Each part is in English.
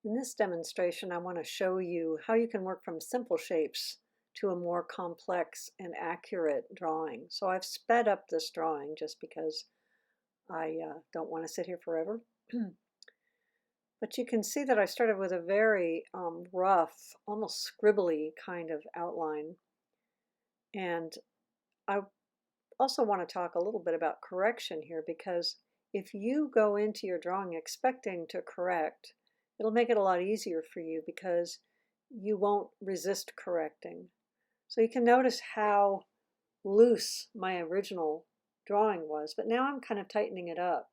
In this demonstration, I want to show you how you can work from simple shapes to a more complex and accurate drawing. So I've sped up this drawing just because I don't want to sit here forever. But you can see that I started with a very rough, almost scribbly kind of outline. And I also want to talk a little bit about correction here, because if you go into your drawing expecting to correct, it'll make it a lot easier for you because you won't resist correcting. So you can notice how loose my original drawing was, but now I'm kind of tightening it up.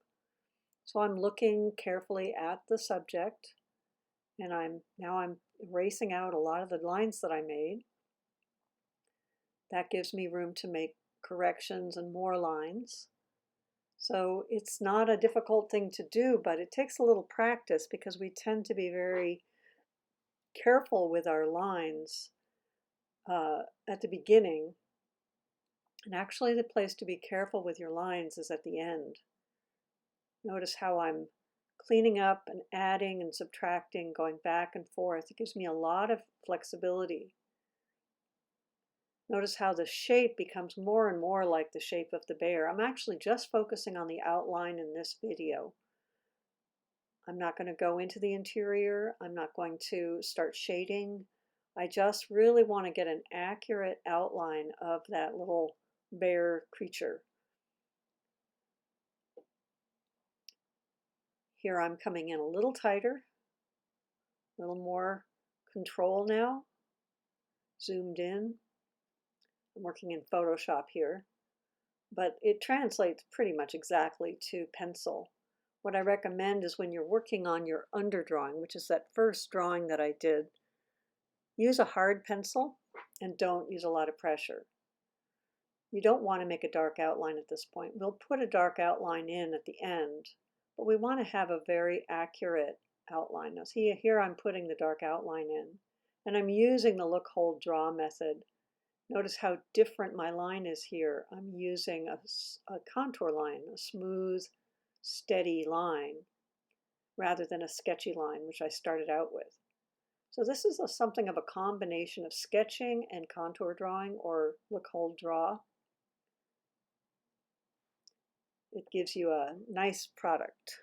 So I'm looking carefully at the subject, and now I'm erasing out a lot of the lines that I made. That gives me room to make corrections and more lines. So it's not a difficult thing to do, but it takes a little practice because we tend to be very careful with our lines at the beginning. And actually the place to be careful with your lines is at the end. Notice how I'm cleaning up and adding and subtracting, going back and forth. It gives me a lot of flexibility. Notice how the shape becomes more and more like the shape of the bear. I'm actually just focusing on the outline in this video. I'm not going to go into the interior. I'm not going to start shading. I just really want to get an accurate outline of that little bear creature. Here I'm coming in a little tighter, a little more control now, zoomed in. I'm working in Photoshop here, but it translates pretty much exactly to pencil. What I recommend is when you're working on your underdrawing, which is that first drawing that I did, use a hard pencil and don't use a lot of pressure. You don't want to make a dark outline at this point. We'll put a dark outline in at the end, but we want to have a very accurate outline. Now see, here I'm putting the dark outline in, and I'm using the look, hold, draw method. Notice how different my line is here. I'm using a contour line, a smooth, steady line, rather than a sketchy line, which I started out with. So this is something of a combination of sketching and contour drawing, or look, hold, draw. It gives you a nice product.